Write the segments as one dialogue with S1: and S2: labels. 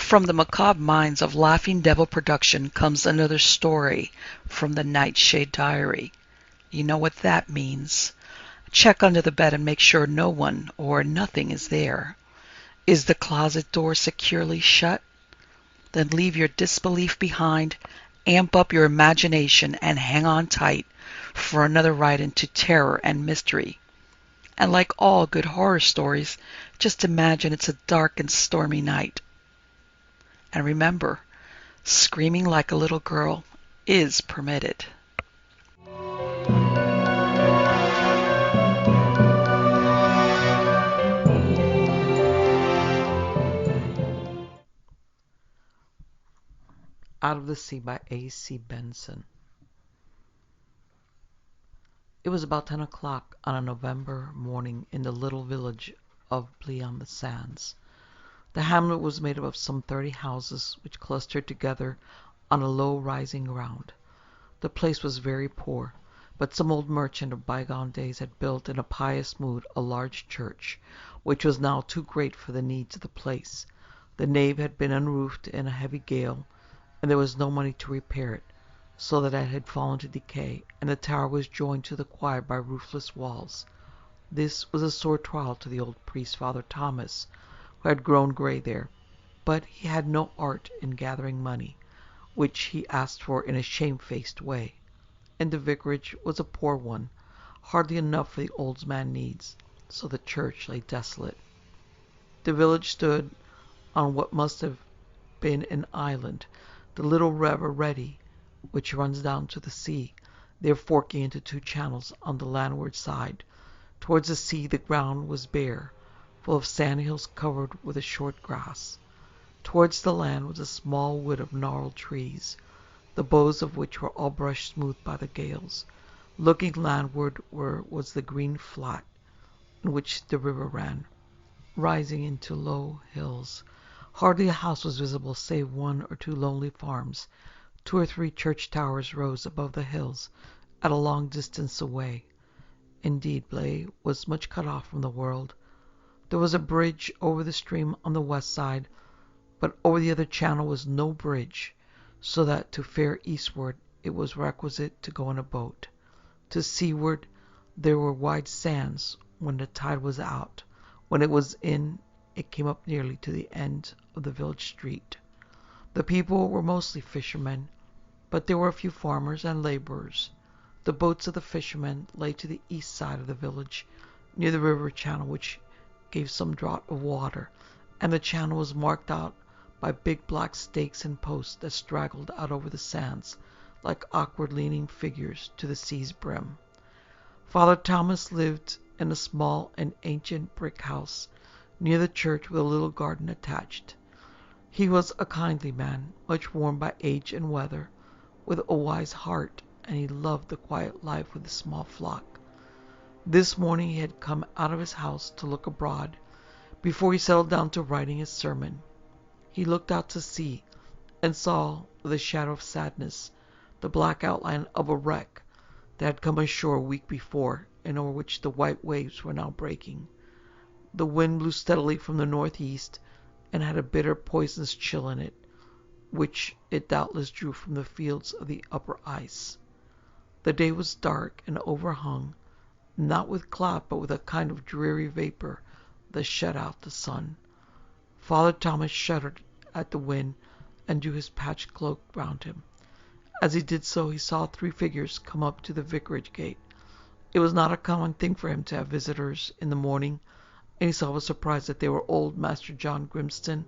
S1: From the macabre minds of Laughing Devil Production comes another story from the Nightshade Diary. You know what that means. Check under the bed and make sure no one or nothing is there. Is the closet door securely shut? Then leave your disbelief behind, amp up your imagination, and hang on tight for another ride into terror and mystery. And like all good horror stories, just imagine it's a dark and stormy night. And remember, screaming like a little girl is permitted.
S2: Out of the Sea by A.C. Benson. It was about 10 o'clock on a November morning in the little village of Bloch-on-the-Sands. The hamlet was made up of some 30 houses which clustered together on a low rising ground. The place was very poor, but some old merchant of bygone days had built in a pious mood a large church, which was now too great for the needs of the place. The nave had been unroofed in a heavy gale, and there was no money to repair it, so that it had fallen to decay, and the tower was joined to the choir by roofless walls. This was a sore trial to the old priest, Father Thomas, who had grown grey there, but he had no art in gathering money, which he asked for in a shamefaced way, and the vicarage was a poor one, hardly enough for the old man's needs, so the church lay desolate. The village stood on what must have been an island, the little river Ready, which runs down to the sea, there forking into 2 channels on the landward side. Towards the sea the ground was bare, full of sandhills covered with a short grass. Towards the land was a small wood of gnarled trees, the boughs of which were all brushed smooth by the gales. Looking landward was the green flat in which the river ran, rising into low hills. Hardly a house was visible save 1 or 2 lonely farms. 2 or 3 church towers rose above the hills at a long distance away. Indeed, Bloch was much cut off from the world. There was a bridge over the stream on the west side, but over the other channel was no bridge, so that to fare eastward it was requisite to go in a boat. To seaward there were wide sands when the tide was out. When it was in, it came up nearly to the end of the village street. The people were mostly fishermen, but there were a few farmers and laborers. The boats of the fishermen lay to the east side of the village, near the river channel, which gave some draught of water, and the channel was marked out by big black stakes and posts that straggled out over the sands like awkward leaning figures to the sea's brim. Father Thomas lived in a small and ancient brick house near the church with a little garden attached. He was a kindly man, much worn by age and weather, with a wise heart, and he loved the quiet life with his small flock. This morning he had come out of his house to look abroad, before he settled down to writing his sermon. He looked out to sea, and saw, with a shadow of sadness, the black outline of a wreck that had come ashore a week before, and over which the white waves were now breaking. The wind blew steadily from the northeast, and had a bitter poisonous chill in it, which it doubtless drew from the fields of the upper ice. The day was dark and overhung, not with cloud, but with a kind of dreary vapor that shut out the sun. Father Thomas shuddered at the wind and drew his patched cloak round him. As he did so, he saw 3 figures come up to the vicarage gate. It was not a common thing for him to have visitors in the morning, and he saw with surprise that they were old Master John Grimston,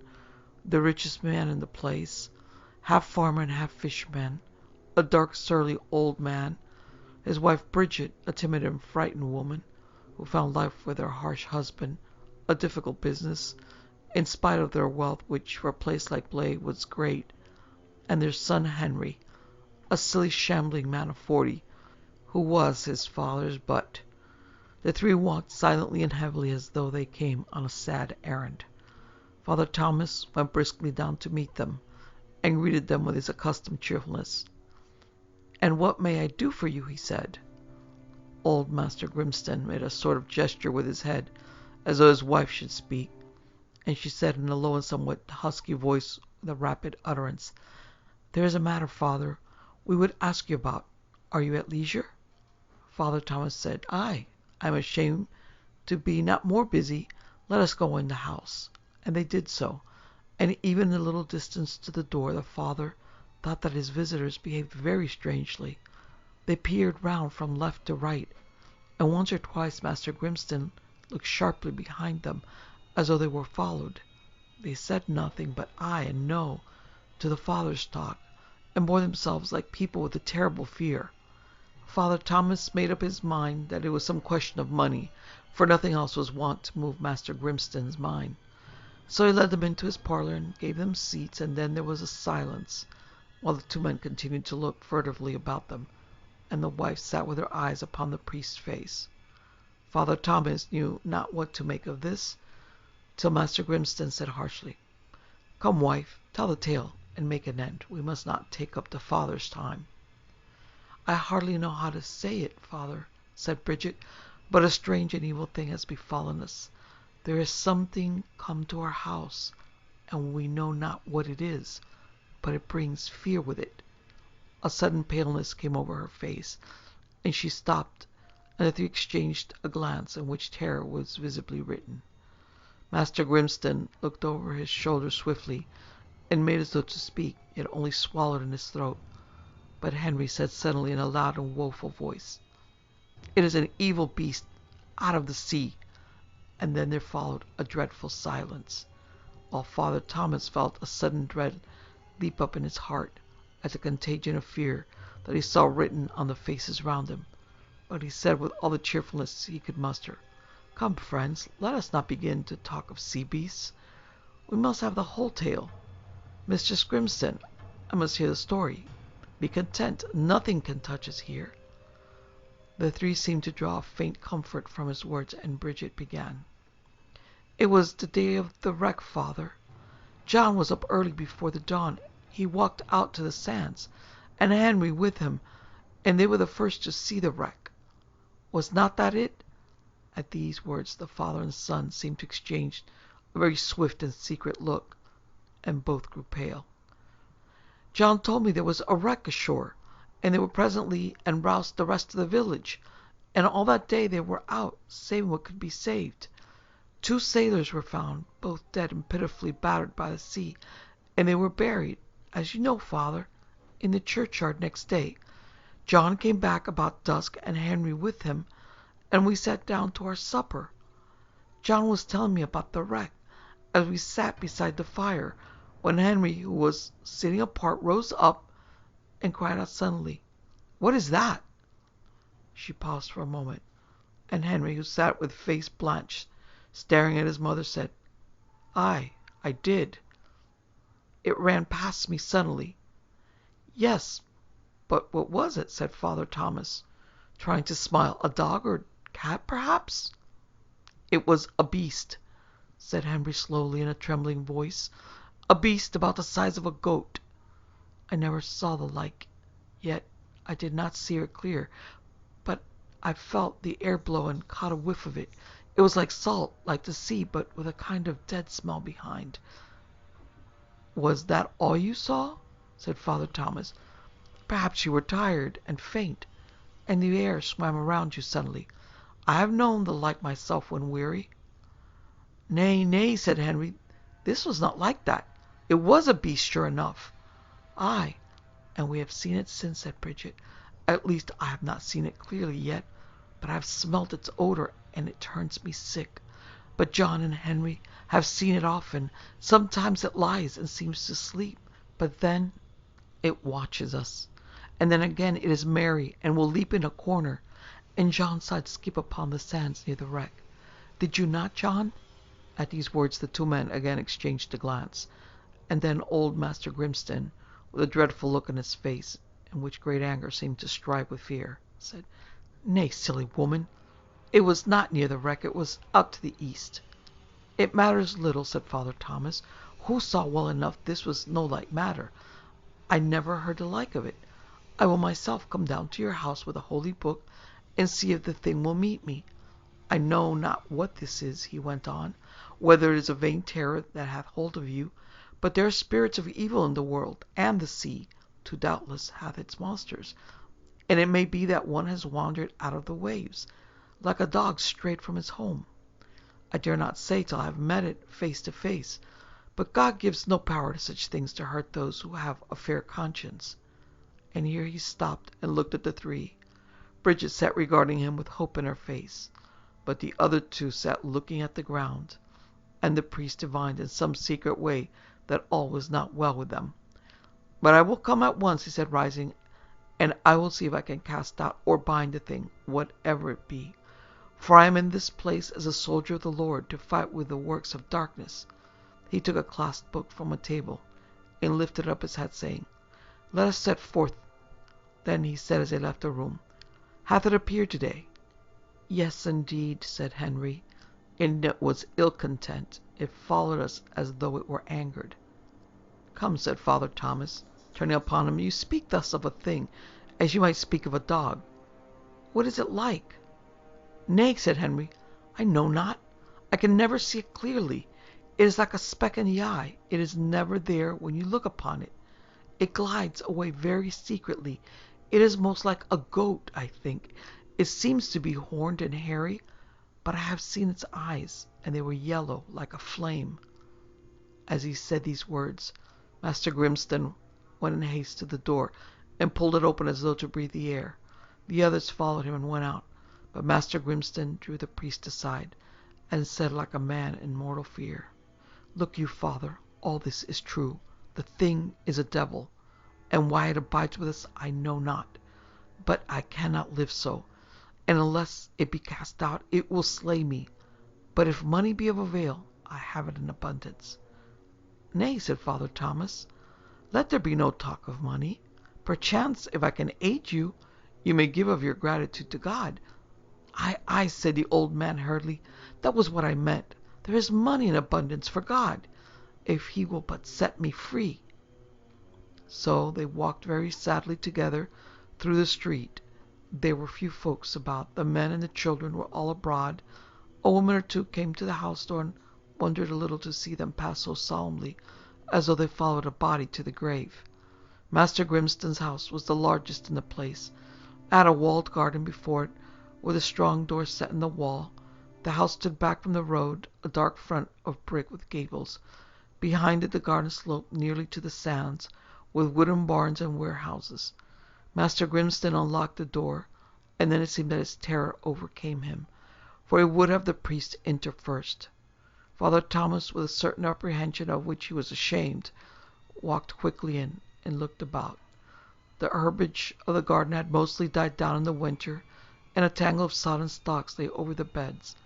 S2: the richest man in the place, half farmer and half fisherman, a dark, surly old man, his wife Bridget, a timid and frightened woman, who found life with her harsh husband a difficult business, in spite of their wealth, which for a place like Bloch was great, and their son Henry, a silly shambling man of 40, who was his father's butt. The 3 walked silently and heavily as though they came on a sad errand. Father Thomas went briskly down to meet them, and greeted them with his accustomed cheerfulness. "And what may I do for you?" he said. Old Master Grimston made a sort of gesture with his head, as though his wife should speak, and she said in a low and somewhat husky voice with a rapid utterance. "There is a matter, Father, we would ask you about. Are you at leisure?" Father Thomas said, "Aye, I am ashamed to be not more busy. Let us go in the house." And they did so, and even a little distance to the door the father thought that his visitors behaved very strangely. They peered round from left to right, and once or twice Master Grimston looked sharply behind them, as though they were followed. They said nothing but aye and no to the father's talk, and bore themselves like people with a terrible fear. Father Thomas made up his mind that it was some question of money, for nothing else was wont to move Master Grimston's mind. So he led them into his parlour and gave them seats, and then there was a silence, while the two men continued to look furtively about them, and the wife sat with her eyes upon the priest's face. Father Thomas knew not what to make of this, till Master Grimston said harshly, "Come, wife, tell the tale, and make an end. We must not take up the father's time." "I hardly know how to say it, Father," said Bridget, "but a strange and evil thing has befallen us. There is something come to our house, and we know not what it is, but it brings fear with it." A sudden paleness came over her face, and she stopped, and the three exchanged a glance in which terror was visibly written. Master Grimston looked over his shoulder swiftly, and made as though to speak, yet only swallowed in his throat. But Henry said suddenly in a loud and woeful voice, "It is an evil beast out of the sea." And then there followed a dreadful silence, while Father Thomas felt a sudden dread leap up in his heart at the contagion of fear that he saw written on the faces round him. But he said with all the cheerfulness he could muster, "Come, friends, let us not begin to talk of sea beasts. We must have the whole tale. Mistress Grimston, I must hear the story. Be content, nothing can touch us here." The three seemed to draw a faint comfort from his words, and Bridget began. "It was the day of the wreck, Father. John was up early before the dawn. He walked out to the sands, and Henry with him, and they were the first to see the wreck. Was not that it?" At these words the father and son seemed to exchange a very swift and secret look, and both grew pale. "John told me there was a wreck ashore, and they were presently and roused the rest of the village, and all that day they were out, saving what could be saved. 2 sailors were found, both dead and pitifully battered by the sea, and they were buried, as you know, Father, in the churchyard next day. John came back about dusk, and Henry with him, and we sat down to our supper. John was telling me about the wreck, as we sat beside the fire, when Henry, who was sitting apart, rose up and cried out suddenly, 'What is that?' She paused for a moment, and Henry, who sat with face blanched, staring at his mother, said, 'Aye, I did. It ran past me suddenly.' 'Yes, but what was it?' said Father Thomas, trying to smile. 'A dog or cat, perhaps?' 'It was a beast,' said Henry slowly in a trembling voice. 'A beast about the size of a goat. I never saw the like, yet I did not see her clear, but I felt the air blow and caught a whiff of it. It was like salt, like the sea, but with a kind of dead smell behind.' 'Was that all you saw?' said Father Thomas. 'Perhaps you were tired and faint, and the air swam around you suddenly. I have known the like myself when weary.' 'Nay, nay,' said Henry, 'this was not like that. It was a beast, sure enough.' 'Aye, and we have seen it since,' said Bridget. 'At least I have not seen it clearly yet, but I have smelt its odour, and it turns me sick. But John and Henry have seen it often. Sometimes it lies and seems to sleep, but then it watches us. And then again it is merry, and will leap in a corner. And John saw it skip upon the sands near the wreck. Did you not, John?' At these words the two men again exchanged a glance, and then old Master Grimston, with a dreadful look on his face, in which great anger seemed to strive with fear, said, 'Nay, silly woman, it was not near the wreck, it was out to the east.' 'It matters little,' said Father Thomas, who saw well enough this was no light matter. 'I never heard the like of it. I will myself come down to your house with a holy book, and see if the thing will meet me. I know not what this is,' he went on, 'whether it is a vain terror that hath hold of you, But there are spirits of evil in the world, and the sea, too, doubtless, hath its monsters. And it may be that one has wandered out of the waves, like a dog strayed from his home. I dare not say till I have met it face to face, but God gives no power to such things to hurt those who have a fair conscience. And here he stopped and looked at the three. Bridget sat regarding him with hope in her face, but the other two sat looking at the ground, and the priest divined in some secret way that all was not well with them. But I will come at once, he said, rising, and I will see if I can cast out or bind the thing, whatever it be. For I am in this place as a soldier of the Lord to fight with the works of darkness. He took a clasped book from a table and lifted up his head, saying, Let us set forth. Then he said as they left the room, Hath it appeared today? Yes, indeed, said Henry, and it was ill content. It followed us as though it were angered. Come, said Father Thomas, turning upon him, you speak thus of a thing, as you might speak of a dog. What is it like? Nay, said Henry, I know not. I can never see it clearly. It is like a speck in the eye. It is never there when you look upon it. It glides away very secretly. It is most like a goat, I think. It seems to be horned and hairy, but I have seen its eyes, and they were yellow like a flame. As he said these words, Master Grimston went in haste to the door and pulled it open as though to breathe the air. The others followed him and went out, but Master Grimston drew the priest aside and said like a man in mortal fear, Look you, Father, all this is true. The thing is a devil, and why it abides with us I know not. But I cannot live so, and unless it be cast out, it will slay me. But if money be of avail, I have it in abundance. Nay, said Father Thomas, let there be no talk of money. Perchance, if I can aid you, you may give of your gratitude to God. I, said the old man hurriedly, that was what I meant. There is money in abundance for God, if he will but set me free. So they walked very sadly together through the street. There were few folks about. The men and the children were all abroad. A woman or two came to the house door and wondered a little to see them pass so solemnly, as though they followed a body to the grave. Master Grimston's house was the largest in the place. It had a walled garden before it, with a strong door set in the wall. The house stood back from the road, a dark front of brick with gables. Behind it the garden sloped nearly to the sands, with wooden barns and warehouses. Master Grimston unlocked the door, and then it seemed that his terror overcame him, for he would have the priest enter first. Father Thomas, with a certain apprehension of which he was ashamed, walked quickly in and looked about. The herbage of the garden had mostly died down in the winter, and a tangle of sodden stalks lay over the beds.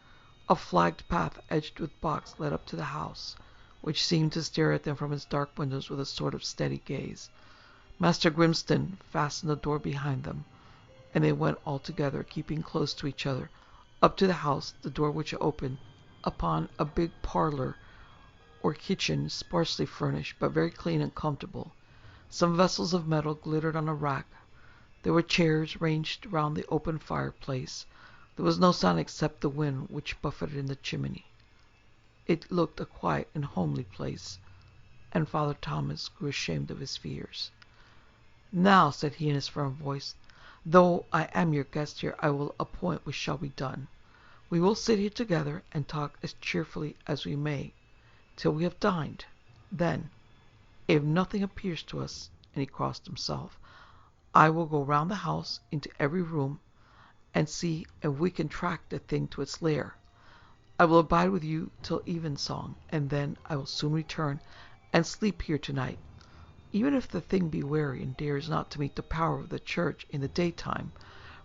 S2: A flagged path edged with box led up to the house, which seemed to stare at them from its dark windows with a sort of steady gaze. Master Grimston fastened the door behind them, and they went all together, keeping close to each other, up to the house, the door which opened upon a big parlor or kitchen, sparsely furnished, but very clean and comfortable. Some vessels of metal glittered on a rack. There were chairs ranged round the open fireplace. There was no sound except the wind which buffeted in the chimney. It looked a quiet and homely place, and Father Thomas grew ashamed of his fears. Now, said he in his firm voice, though I am your guest here, I will appoint what shall be done. We will sit here together and talk as cheerfully as we may, till we have dined. Then, if nothing appears to us, and he crossed himself, I will go round the house into every room and see if we can track the thing to its lair. I will abide with you till evensong, and then I will soon return and sleep here tonight. Even if the thing be wary and dares not to meet the power of the church in the daytime,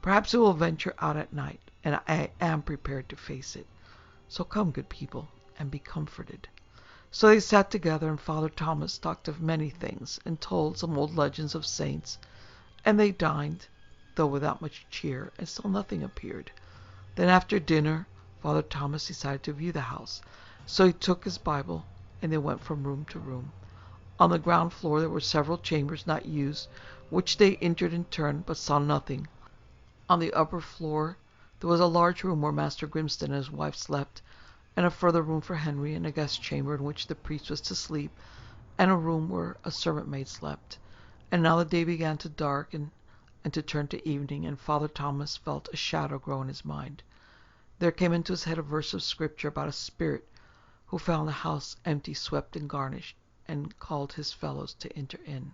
S2: perhaps it will venture out at night, and I am prepared to face it. So come, good people, and be comforted. So they sat together, and Father Thomas talked of many things, and told some old legends of saints, and they dined, though without much cheer, and still nothing appeared. Then after dinner, Father Thomas decided to view the house, so he took his Bible, and they went from room to room. On the ground floor there were several chambers not used, which they entered in turn, but saw nothing. On the upper floor there was a large room where Master Grimston and his wife slept, and a further room for Henry, and a guest chamber in which the priest was to sleep, and a room where a servant maid slept. And now the day began to darken and to turn to evening, and Father Thomas felt a shadow grow in his mind. There came into his head a verse of scripture about a spirit who found the house empty, swept, and garnished, and called his fellows to enter in.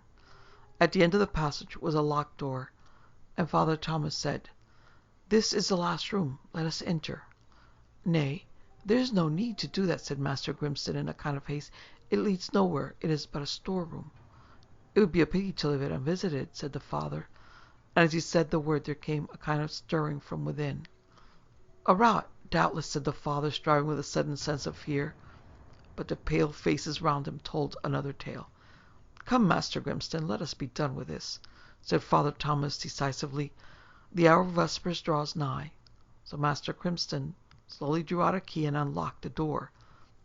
S2: At the end of the passage was a locked door, and Father Thomas said, "This is the last room. Let us enter." "Nay, there is no need to do that," said Master Grimston in a kind of haste. "It leads nowhere. It is but a storeroom." "It would be a pity to leave it unvisited," said the Father, and as he said the word there came a kind of stirring from within. "A rat, doubtless," said the Father, striving with a sudden sense of fear. But the pale faces round him told another tale. "Come, Master Grimston, let us be done with this," said Father Thomas decisively. "The hour of vespers draws nigh." So Master Grimston slowly drew out a key and unlocked the door,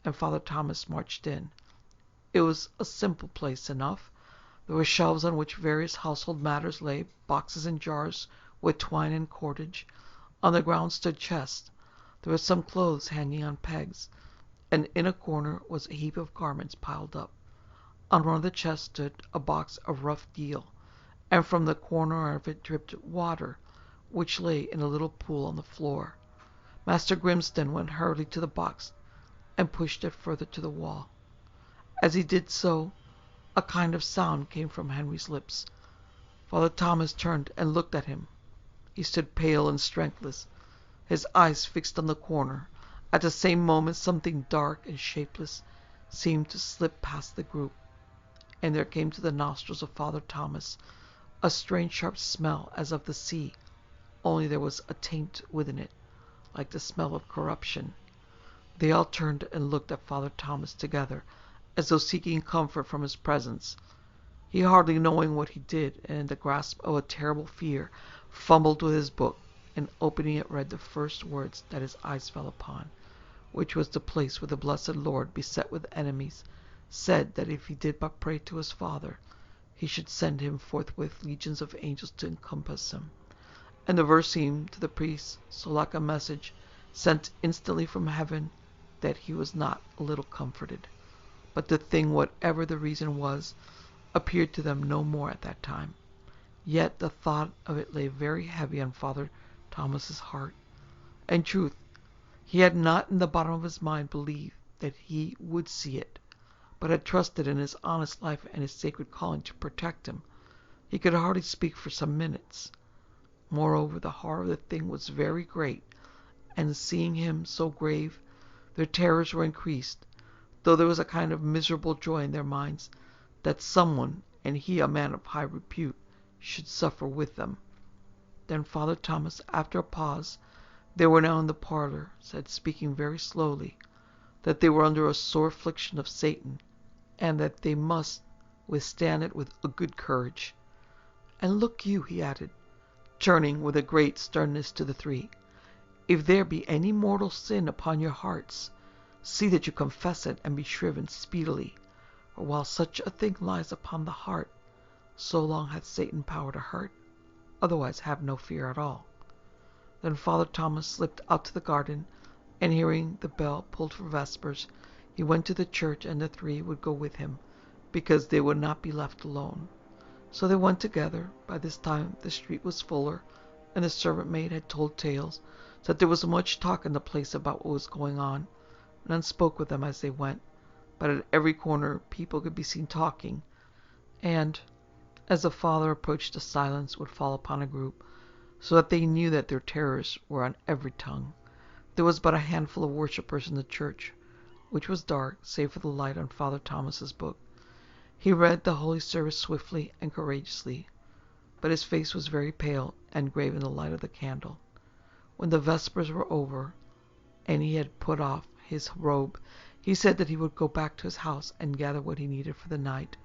S2: and Father Thomas marched in. It was a simple place enough. There were shelves on which various household matters lay, boxes and jars with twine and cordage. On the ground stood chests. There were some clothes hanging on pegs, and in a corner was a heap of garments piled up. On one of the chests stood a box of rough deal, and from the corner of it dripped water, which lay in a little pool on the floor. Master Grimston went hurriedly to the box and pushed it further to the wall. As he did so, a kind of sound came from Henry's lips. Father Thomas turned and looked at him. He stood pale and strengthless, his eyes fixed on the corner. At the same moment something dark and shapeless seemed to slip past the group, and there came to the nostrils of Father Thomas a strange sharp smell as of the sea, only there was a taint within it, like the smell of corruption. They all turned and looked at Father Thomas together, as though seeking comfort from his presence. He, hardly knowing what he did, and in the grasp of a terrible fear, fumbled with his book, and opening it read the first words that his eyes fell upon, which was the place where the blessed Lord, beset with enemies, said that if he did but pray to his Father, he should send him forthwith legions of angels to encompass him. And the verse seemed to the priest so like a message sent instantly from heaven that he was not a little comforted. But the thing, whatever the reason was, appeared to them no more at that time. Yet the thought of it lay very heavy on Father Thomas's heart. In truth, he had not in the bottom of his mind believed that he would see it, but had trusted in his honest life and his sacred calling to protect him. He could hardly speak for some minutes. Moreover, the horror of the thing was very great, and seeing him so grave, their terrors were increased, though there was a kind of miserable joy in their minds that someone, and he a man of high repute, should suffer with them. Then Father Thomas, after a pause, they were now in the parlor, said, speaking very slowly, that they were under a sore affliction of Satan, and that they must withstand it with a good courage. And look you, he added, turning with a great sternness to the three, if there be any mortal sin upon your hearts, see that you confess it and be shriven speedily, for while such a thing lies upon the heart, so long hath Satan power to hurt, otherwise have no fear at all. Then Father Thomas slipped out to the garden, and hearing the bell pulled for vespers, he went to the church, and the three would go with him, because they would not be left alone. So they went together. By this time the street was fuller, and the servant maid had told tales, so that there was much talk in the place about what was going on. None spoke with them as they went, but at every corner people could be seen talking, and, as the Father approached, the silence would fall upon a group, so that they knew that their terrors were on every tongue. There was but a handful of worshippers in the church, which was dark, save for the light on Father Thomas's book. He read the holy service swiftly and courageously, but his face was very pale and grave in the light of the candle. When the vespers were over, and he had put off his robe, he said that he would go back to his house and gather what he needed for the night,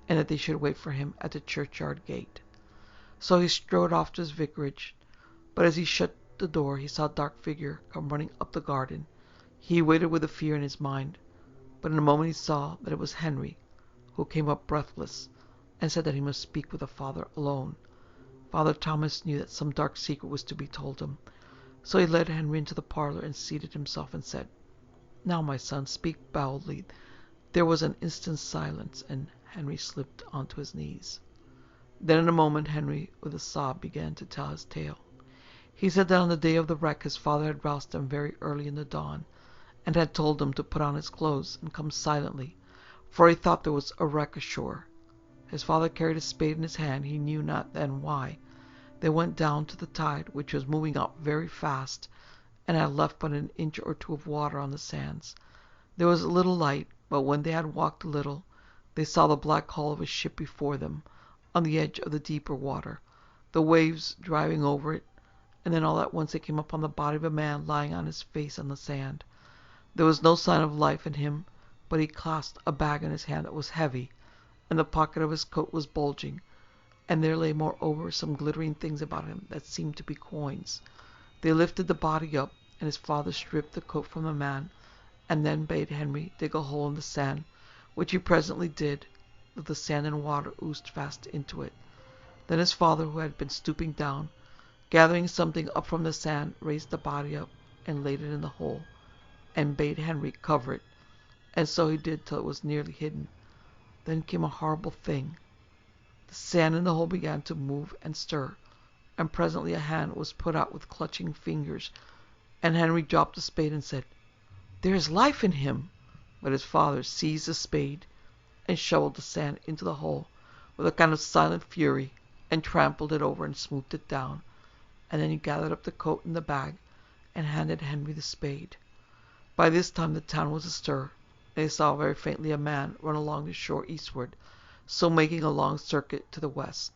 S2: and that they should wait for him at the churchyard gate. So he strode off to his vicarage, but as he shut the door he saw a dark figure come running up the garden. He waited with a fear in his mind, but in a moment he saw that it was Henry, who came up breathless, and said that he must speak with the Father alone. Father Thomas knew that some dark secret was to be told him, so he led Henry into the parlor and seated himself and said, "Now, my son, speak boldly. There was an instant's silence, and Henry slipped onto his knees. Then in a moment Henry, with a sob, began to tell his tale. He said that on the day of the wreck his father had roused him very early in the dawn, and had told him to put on his clothes and come silently, for he thought there was a wreck ashore. His father carried a spade in his hand, he knew not then why. They went down to the tide, which was moving up very fast, and had left but an inch or two of water on the sands. There was a little light, but when they had walked a little, they saw the black hull of a ship before them, on the edge of the deeper water, the waves driving over it, and then all at once they came upon the body of a man lying on his face on the sand. There was no sign of life in him, but he clasped a bag in his hand that was heavy, and the pocket of his coat was bulging, and there lay moreover some glittering things about him that seemed to be coins. They lifted the body up, and his father stripped the coat from the man, and then bade Henry dig a hole in the sand, which he presently did, though the sand and water oozed fast into it. Then his father, who had been stooping down, gathering something up from the sand, raised the body up and laid it in the hole, and bade Henry cover it, and so he did till it was nearly hidden. Then came a horrible thing. The sand in the hole began to move and stir, and presently a hand was put out with clutching fingers, and Henry dropped the spade and said, "There is life in him!" But his father seized the spade and shoveled the sand into the hole with a kind of silent fury, and trampled it over and smoothed it down, and then he gathered up the coat and the bag and handed Henry the spade. By this time the town was astir, and they saw very faintly a man run along the shore eastward, so making a long circuit to the west.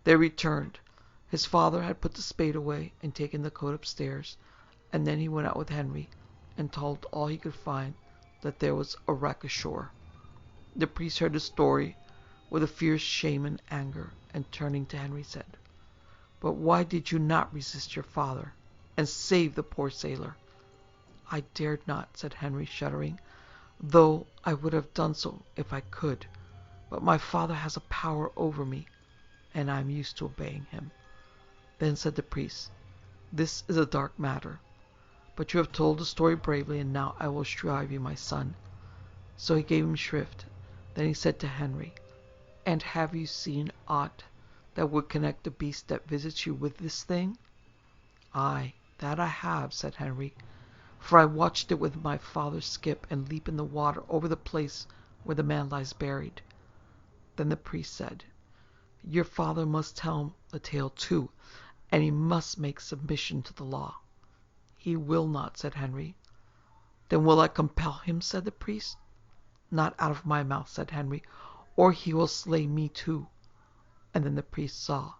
S2: They returned. His father had put the spade away and taken the coat upstairs, and then he went out with Henry and told all he could find that there was a wreck ashore. The priest heard the story with a fierce shame and anger, and turning to Henry said, "But why did you not resist your father and save the poor sailor?" "I dared not," said Henry, shuddering, "though I would have done so if I could. But my father has a power over me, and I am used to obeying him." Then said the priest, "This is a dark matter, but you have told the story bravely, and now I will shrive you, my son." So he gave him shrift. Then he said to Henry, "And have you seen aught that would connect the beast that visits you with this thing?" "Aye, that I have," said Henry, "for I watched it with my father skip and leap in the water over the place where the man lies buried." Then the priest said, "Your father must tell the tale too, and he must make submission to the law." "He will not," said Henry. "Then will I compel him," said the priest. "Not out of my mouth," said Henry, "or he will slay me too." And then the priest saw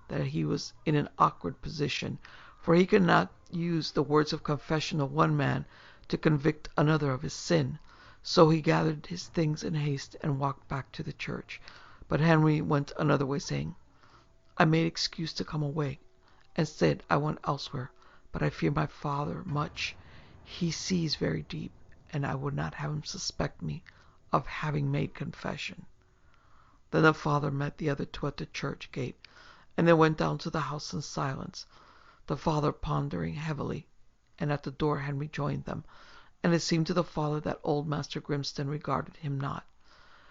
S2: that he was in an awkward position, for he could not use the words of confession of one man to convict another of his sin. So he gathered his things in haste and walked back to the church. But Henry went another way, saying, "I made excuse to come away, and said I went elsewhere, but I fear my father much. He sees very deep, and I would not have him suspect me of having made confession." Then the father met the other two at the church gate, and they went down to the house in silence, the father pondering heavily, and at the door Henry joined them, and it seemed to the father that old Master Grimston regarded him not.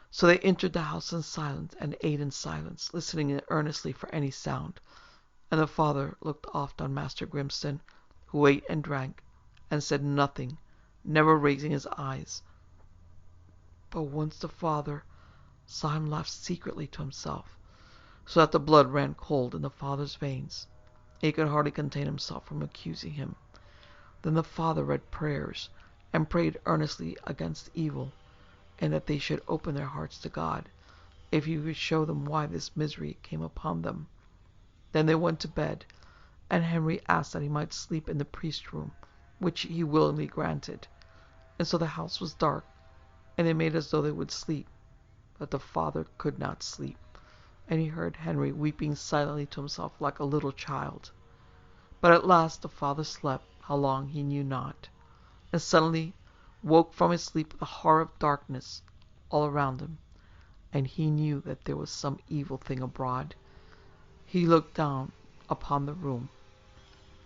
S2: So they entered the house in silence, and ate in silence, listening earnestly for any sound. And the father looked oft on Master Grimston, who ate and drank, and said nothing, never raising his eyes. But once the father saw him laugh secretly to himself, so that the blood ran cold in the father's veins. He could hardly contain himself from accusing him. Then the father read prayers, and prayed earnestly against evil, and that they should open their hearts to God, if he would show them why this misery came upon them. Then they went to bed, and Henry asked that he might sleep in the priest's room, which he willingly granted. And so the house was dark, and they made as though they would sleep. But the father could not sleep, and he heard Henry weeping silently to himself like a little child. But at last the father slept, how long he knew not, and suddenly woke from his sleep with a horror of darkness all around him, and he knew that there was some evil thing abroad. He looked down upon the room.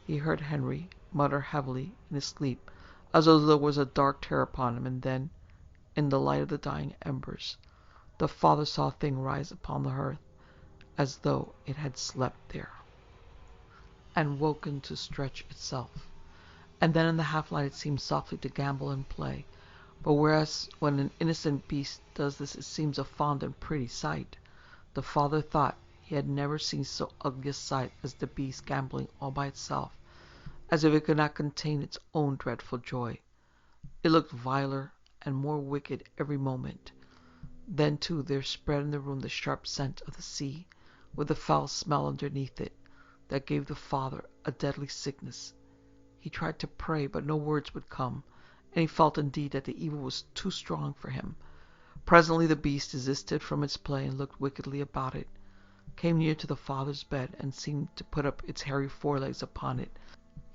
S2: He heard Henry mutter heavily in his sleep, as though there was a dark terror upon him, and then In the light of the dying embers, the father saw a thing rise upon the hearth, as though it had slept there, and woken to stretch itself. And then in the half-light it seemed softly to gambol and play. But whereas when an innocent beast does this it seems a fond and pretty sight, the father thought he had never seen so ugly a sight as the beast gambolling all by itself, as if it could not contain its own dreadful joy. It looked viler and more wicked every moment. Then, too, there spread in the room the sharp scent of the sea, with a foul smell underneath it, that gave the father a deadly sickness. He tried to pray, but no words would come, and he felt indeed that the evil was too strong for him. Presently the beast desisted from its play and looked wickedly about it, came near to the father's bed, and seemed to put up its hairy forelegs upon it.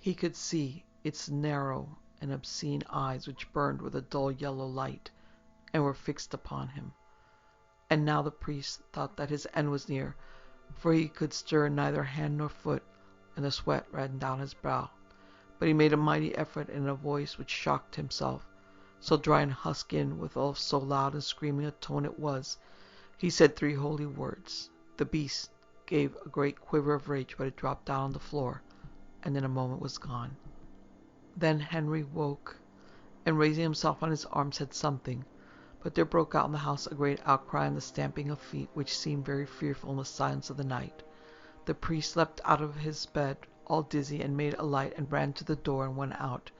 S2: He could see its narrow and obscene eyes, which burned with a dull yellow light, and were fixed upon him. And now the priest thought that his end was near, for he could stir neither hand nor foot, and the sweat ran down his brow. But he made a mighty effort in a voice which shocked himself, so dry and husky, and withal so loud and screaming a tone it was. He said 3 holy words. The beast gave a great quiver of rage, but it dropped down on the floor, and in a moment was gone. Then Henry woke, and raising himself on his arm said something, but there broke out in the house a great outcry and the stamping of feet, which seemed very fearful in the silence of the night. The priest leapt out of his bed, all dizzy, and made a light, and ran to the door and went out,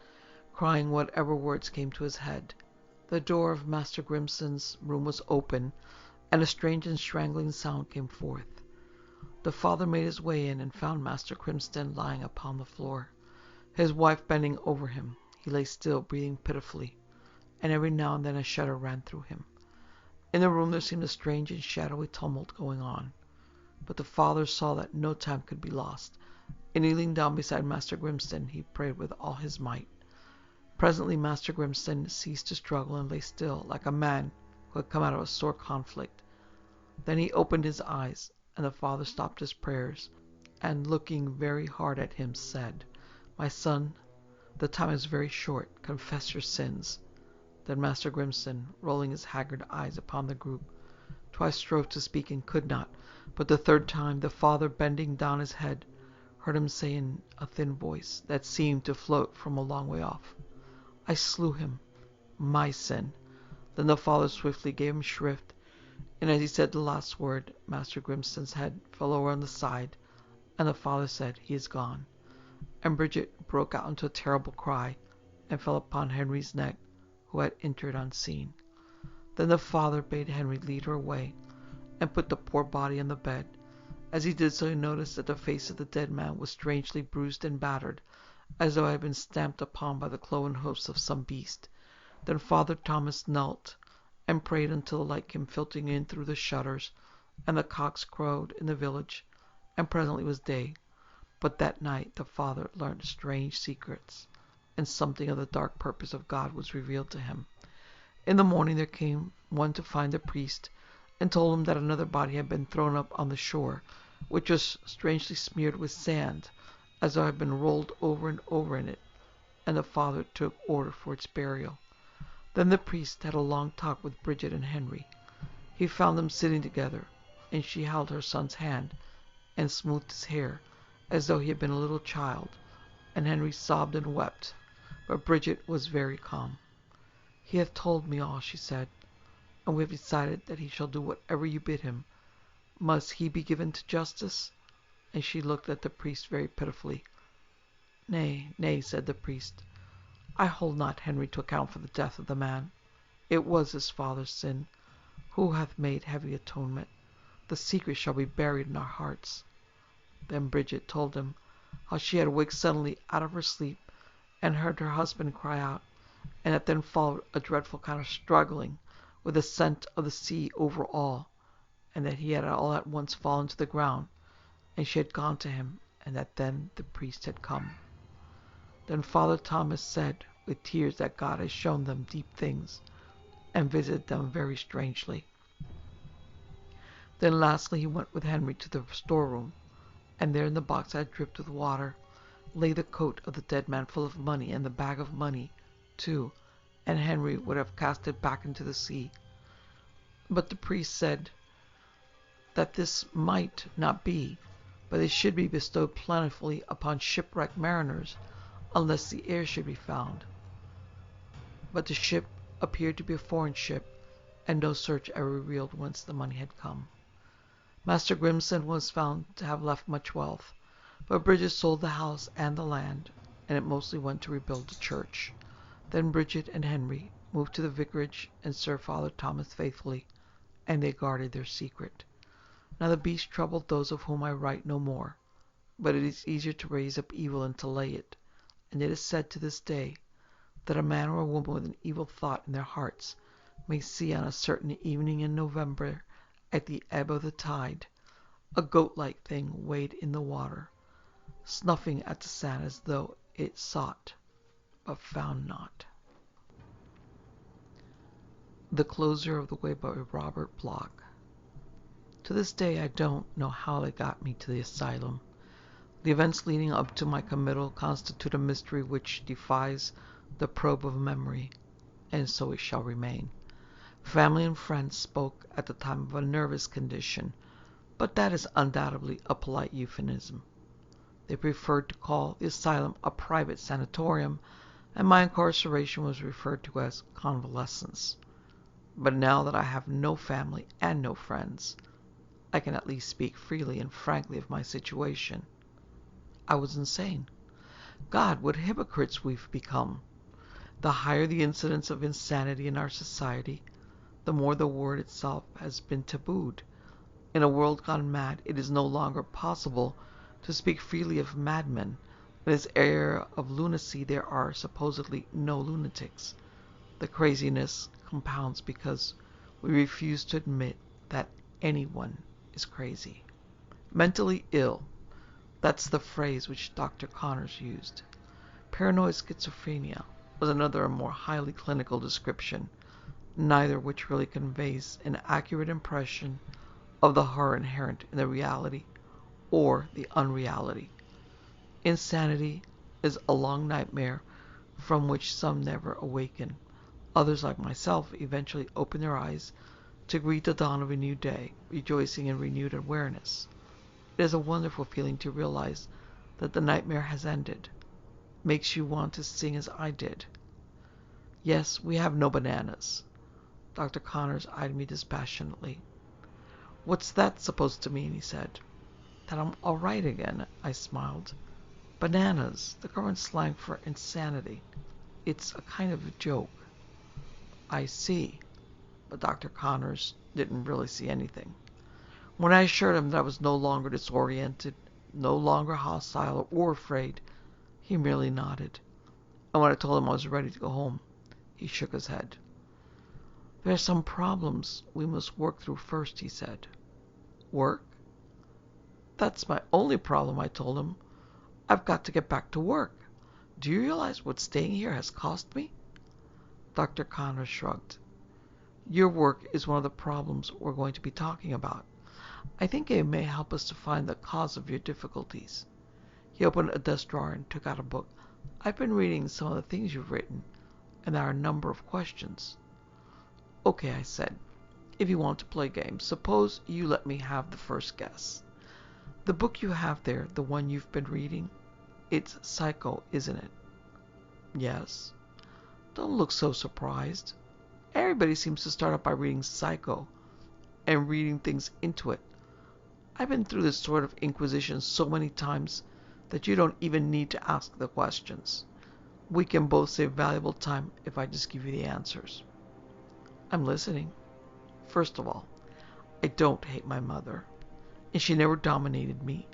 S2: crying whatever words came to his head. The door of Master Grimston's room was open, and a strange and strangling sound came forth. The father made his way in, and found Master Grimston lying upon the floor, his wife bending over him. He lay still, breathing pitifully, and every now and then a shudder ran through him. In the room there seemed a strange and shadowy tumult going on, but the father saw that no time could be lost, and kneeling down beside Master Grimston, he prayed with all his might. Presently Master Grimston ceased to struggle and lay still, like a man who had come out of a sore conflict. Then he opened his eyes, and the father stopped his prayers, and looking very hard at him, said, "My son, the time is very short. Confess your sins." Then Master Grimston, rolling his haggard eyes upon the group, twice strove to speak and could not, but the third time the father, bending down his head, heard him say in a thin voice that seemed to float from a long way off, "I slew him. My sin." Then the father swiftly gave him shrift, and as he said the last word, Master Grimston's head fell over on the side, and the father said, "He is gone." And Bridget broke out into a terrible cry, and fell upon Henry's neck, who had entered unseen. Then the father bade Henry lead her away, and put the poor body on the bed. As he did so, he noticed that the face of the dead man was strangely bruised and battered, as though it had been stamped upon by the cloven hoofs of some beast. Then Father Thomas knelt, and prayed until the light came filtering in through the shutters, and the cocks crowed in the village, and presently it was day. But that night the father learnt strange secrets, and something of the dark purpose of God was revealed to him. In the morning there came one to find the priest, and told him that another body had been thrown up on the shore, which was strangely smeared with sand, as though it had been rolled over and over in it, and the father took order for its burial. Then the priest had a long talk with Bridget and Henry. He found them sitting together, and she held her son's hand, and smoothed his hair, as though he had been a little child, and Henry sobbed and wept, but Bridget was very calm. "He hath told me all," she said, "and we have decided that he shall do whatever you bid him. Must he be given to justice?" And she looked at the priest very pitifully. "Nay, nay," said the priest, "I hold not Henry to account for the death of the man. It was his father's sin, who hath made heavy atonement. The secret shall be buried in our hearts." Then Bridget told him how she had waked suddenly out of her sleep, and heard her husband cry out, and that then followed a dreadful kind of struggling, with the scent of the sea over all, and that he had all at once fallen to the ground, and she had gone to him, and that then the priest had come. Then Father Thomas said with tears that God had shown them deep things, and visited them very strangely. Then lastly he went with Henry to the storeroom, and there in the box that had dripped with water lay the coat of the dead man full of money, and the bag of money too, and Henry would have cast it back into the sea. But the priest said that this might not be, but it should be bestowed plentifully upon shipwrecked mariners, unless the heir should be found. But the ship appeared to be a foreign ship, and no search ever revealed whence the money had come. Master Grimson was found to have left much wealth, but Bridget sold the house and the land, and it mostly went to rebuild the church. Then Bridget and Henry moved to the vicarage and served Father Thomas faithfully, and they guarded their secret. Now the beast troubled those of whom I write no more, but it is easier to raise up evil than to lay it, and it is said to this day that a man or a woman with an evil thought in their hearts may see on a certain evening in November, at the ebb of the tide, a goat-like thing wade in the water, snuffing at the sand as though it sought, but found not. The Closer of the Way by Robert Bloch. To this day I don't know how they got me to the asylum. The events leading up to my committal constitute a mystery which defies the probe of memory, and so it shall remain. Family and friends spoke at the time of a nervous condition, but that is undoubtedly a polite euphemism. They preferred to call the asylum a private sanatorium, and my incarceration was referred to as convalescence. But now that I have no family and no friends, I can at least speak freely and frankly of my situation. I was insane. God, what hypocrites we've become! The higher the incidence of insanity in our society, the more the word itself has been tabooed. In a world gone mad, it is no longer possible to speak freely of madmen. In this era of lunacy, there are supposedly no lunatics. The craziness compounds because we refuse to admit that anyone is crazy. Mentally ill. That's the phrase which Dr. Connors used. Paranoid schizophrenia was another and more highly clinical description, neither which really conveys an accurate impression of the horror inherent in the reality or the unreality. Insanity is a long nightmare from which some never awaken. Others, like myself, eventually open their eyes to greet the dawn of a new day, rejoicing in renewed awareness. It is a wonderful feeling to realize that the nightmare has ended. It makes you want to sing as I did. Yes, we have no bananas. Dr. Connors eyed me dispassionately. What's that supposed to mean? He said. That I'm all right again, I smiled. Bananas, the current slang for insanity. It's a kind of a joke. I see. But Dr. Connors didn't really see anything. When I assured him that I was no longer disoriented, no longer hostile or afraid, he merely nodded. And when I told him I was ready to go home, he shook his head. There are some problems we must work through first, he said. Work? That's my only problem, I told him. I've got to get back to work. Do you realize what staying here has cost me? Dr. Connors shrugged. Your work is one of the problems we're going to be talking about. I think it may help us to find the cause of your difficulties. He opened a desk drawer and took out a book. I've been reading some of the things you've written, and there are a number of questions. Okay, I said. If you want to play games, suppose you let me have the first guess. The book you have there, the one you've been reading, it's Psycho, isn't it? Yes. Don't look so surprised. Everybody seems to start out by reading Psycho and reading things into it. I've been through this sort of inquisition so many times that you don't even need to ask the questions. We can both save valuable time if I just give you the answers. I'm listening. First of all, I don't hate my mother, and she never dominated me.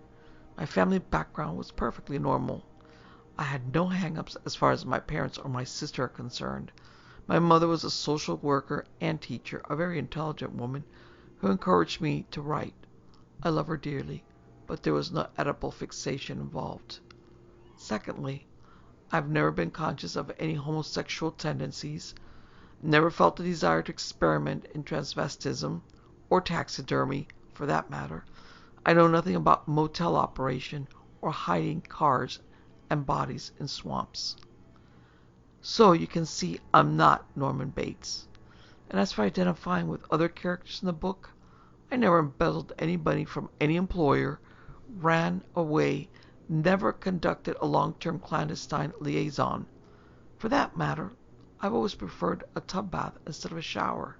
S2: My family background was perfectly normal. I had no hang-ups as far as my parents or my sister are concerned. My mother was a social worker and teacher, a very intelligent woman who encouraged me to write. I love her dearly, but there was no Oedipal fixation involved. Secondly, I've never been conscious of any homosexual tendencies, never felt the desire to experiment in transvestism, or taxidermy, for that matter. I know nothing about motel operation or hiding cars and bodies in swamps. So you can see I'm not Norman Bates. And as for identifying with other characters in the book, I never embezzled any money from any employer, ran away, never conducted a long-term clandestine liaison. For that matter, I've always preferred a tub bath instead of a shower.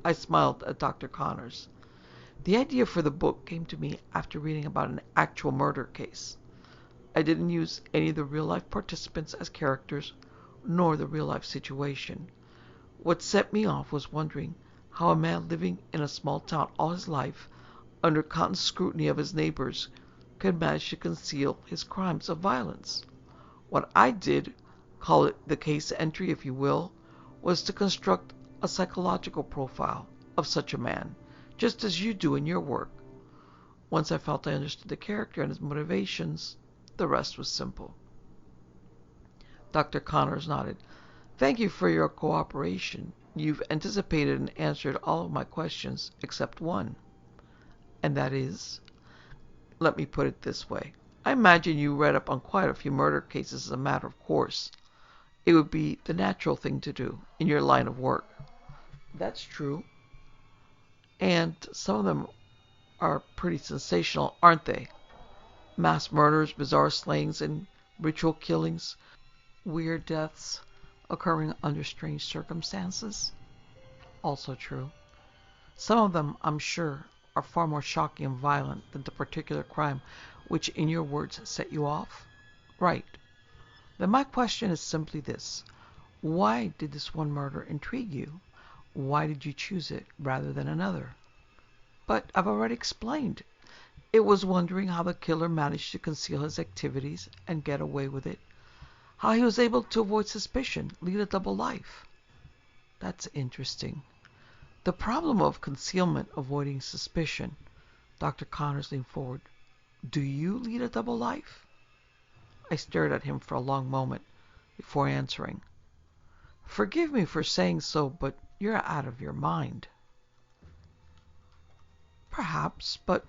S2: I smiled at Dr. Connors. The idea for the book came to me after reading about an actual murder case. I didn't use any of the real-life participants as characters, nor the real-life situation. What set me off was wondering how a man living in a small town all his life, under constant scrutiny of his neighbors, could manage to conceal his crimes of violence. What I did, call it the case entry if you will, was to construct a psychological profile of such a man, just as you do in your work. Once I felt I understood the character and his motivations, the rest was simple. Dr. Connors nodded. Thank you for your cooperation. You've anticipated and answered all of my questions except one. And that is? Let me put it this way. I imagine you read up on quite a few murder cases as a matter of course. It would be the natural thing to do in your line of work. That's true. And some of them are pretty sensational, aren't they? Mass murders, bizarre slayings, and ritual killings. Weird deaths occurring under strange circumstances. Also true. Some of them, I'm sure, are far more shocking and violent than the particular crime which, in your words, set you off. Right. Then my question is simply this. Why did this one murder intrigue you? Why did you choose it rather than another? But I've already explained. It was wondering how the killer managed to conceal his activities and get away with it. How he was able to avoid suspicion, lead a double life. That's interesting. The problem of concealment avoiding suspicion. Dr. Connors leaned forward. Do you lead a double life? I stared at him for a long moment before answering. Forgive me for saying so, but you're out of your mind. Perhaps, but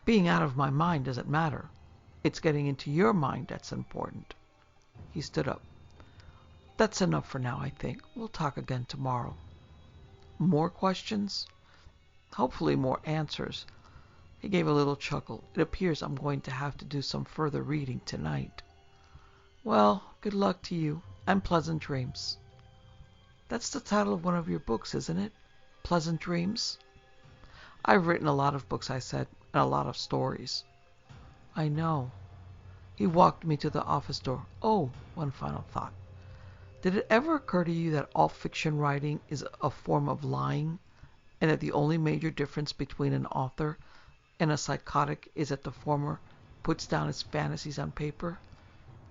S2: being out of my mind doesn't matter. It's getting into your mind that's important. He stood up. That's enough for now, I think. We'll talk again tomorrow. More questions? Hopefully more answers. He gave a little chuckle. It appears I'm going to have to do some further reading tonight. Well, good luck to you, and pleasant dreams. That's the title of one of your books, isn't it? Pleasant Dreams? I've written a lot of books, I said, and a lot of stories. I know. He walked me to the office door. Oh, one final thought. Did it ever occur to you that all fiction writing is a form of lying, and that the only major difference between an author and a psychotic is that the former puts down his fantasies on paper?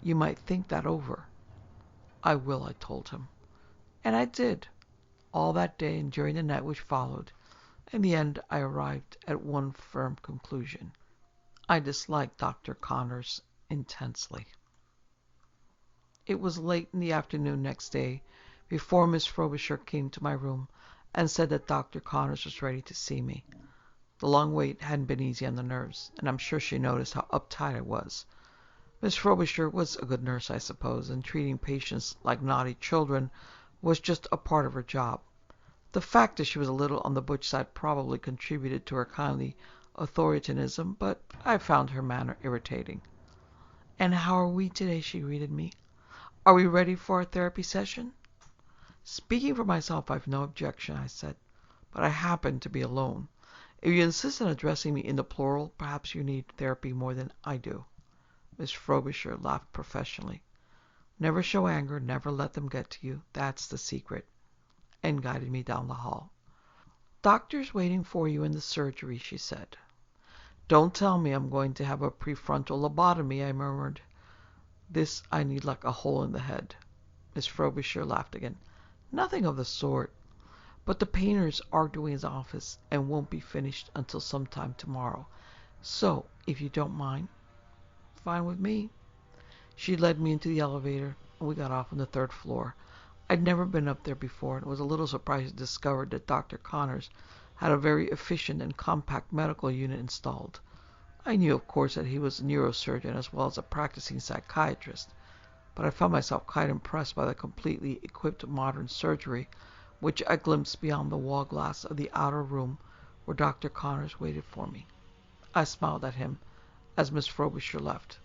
S2: You might think that over. I will, I told him. And I did, all that day and during the night which followed. In the end, I arrived at one firm conclusion. I disliked Dr. Connors intensely. It was late in the afternoon next day before Miss Frobisher came to my room and said that Dr. Connors was ready to see me. The long wait hadn't been easy on the nerves, and I'm sure she noticed how uptight I was. Miss Frobisher was a good nurse, I suppose, and treating patients like naughty children was just a part of her job. The fact that she was a little on the butch side probably contributed to her kindly authoritarianism, but I found her manner irritating. And how are we today, she greeted me. Are we ready for our therapy session? Speaking for myself, I've no objection, I said, but I happen to be alone. If you insist on addressing me in the plural, perhaps you need therapy more than I do. Miss Frobisher laughed professionally. Never show anger, never let them get to you. That's the secret. And guided me down the hall. Doctor's waiting for you in the surgery, she said. Don't tell me I'm going to have a prefrontal lobotomy, I murmured. This I need like a hole in the head. Miss Frobisher laughed again. Nothing of the sort. But the painters are doing his office and won't be finished until sometime tomorrow. So, if you don't mind. Fine with me. She led me into the elevator, and we got off on the third floor. I'd never been up there before, and was a little surprised to discover that Dr. Connors had a very efficient and compact medical unit installed. I knew, of course, that he was a neurosurgeon as well as a practicing psychiatrist, but I found myself quite impressed by the completely equipped modern surgery which I glimpsed beyond the wall glass of the outer room where Dr. Connors waited for me. I smiled at him as Miss Frobisher left.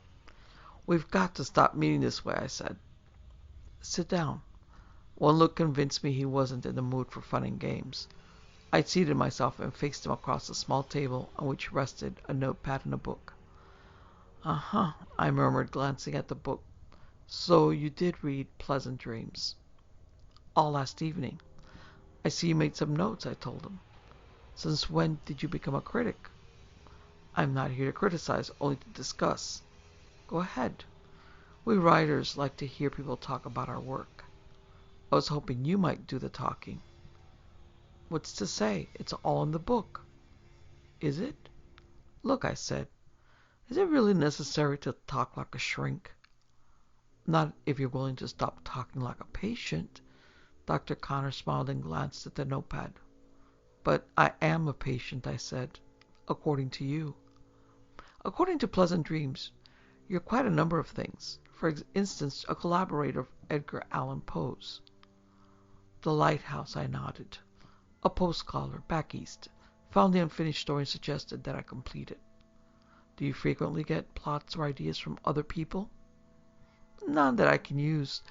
S2: "We've got to stop meeting this way," I said. "Sit down." One look convinced me he wasn't in the mood for fun and games. I seated myself and faced him across the small table on which rested a notepad and a book. "Uh-huh," I murmured, glancing at the book. "So you did read Pleasant Dreams?" "All last evening." "I see you made some notes," I told him. "Since when did you become a critic?" "I'm not here to criticize, only to discuss." "Go ahead. We writers like to hear people talk about our work." "I was hoping you might do the talking." "What's to say? It's all in the book." "Is it?" "Look," I said. "Is it really necessary to talk like a shrink?" "Not if you're willing to stop talking like a patient." Dr. Connor smiled and glanced at the notepad. "But I am a patient," I said, "according to you." "According to Pleasant Dreams, you're quite a number of things. For instance, a collaborator of Edgar Allan Poe's." "The Lighthouse," I nodded. "A Poe scholar, back east. Found the unfinished story and suggested that I complete it." "Do you frequently get plots or ideas from other people?" "None that I can use.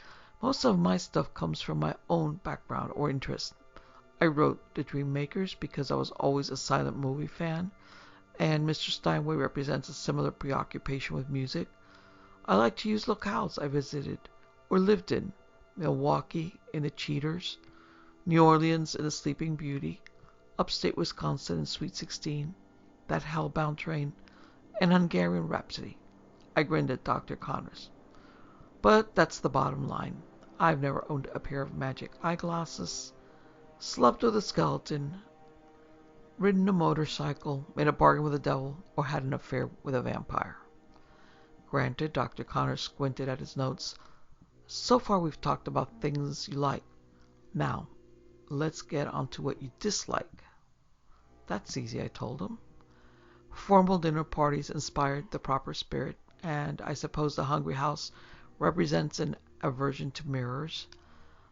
S2: Most of my stuff comes from my own background or interest. I wrote The Dream Makers because I was always a silent movie fan, and Mr. Steinway represents a similar preoccupation with music. I like to use locales I visited or lived in. Milwaukee in The Cheaters, New Orleans in The Sleeping Beauty, upstate Wisconsin in Sweet 16, That Hellbound Train, and Hungarian Rhapsody." I grinned at Dr. Connors. "But that's the bottom line. I've never owned a pair of magic eyeglasses, slept with a skeleton, ridden a motorcycle, made a bargain with the devil, or had an affair with a vampire." "Granted." Dr. Connors squinted at his notes. "So far we've talked about things you like. Now, let's get on to what you dislike." "That's easy," I told him. "Formal dinner parties inspired the proper spirit, and I suppose the hungry house represents an aversion to mirrors.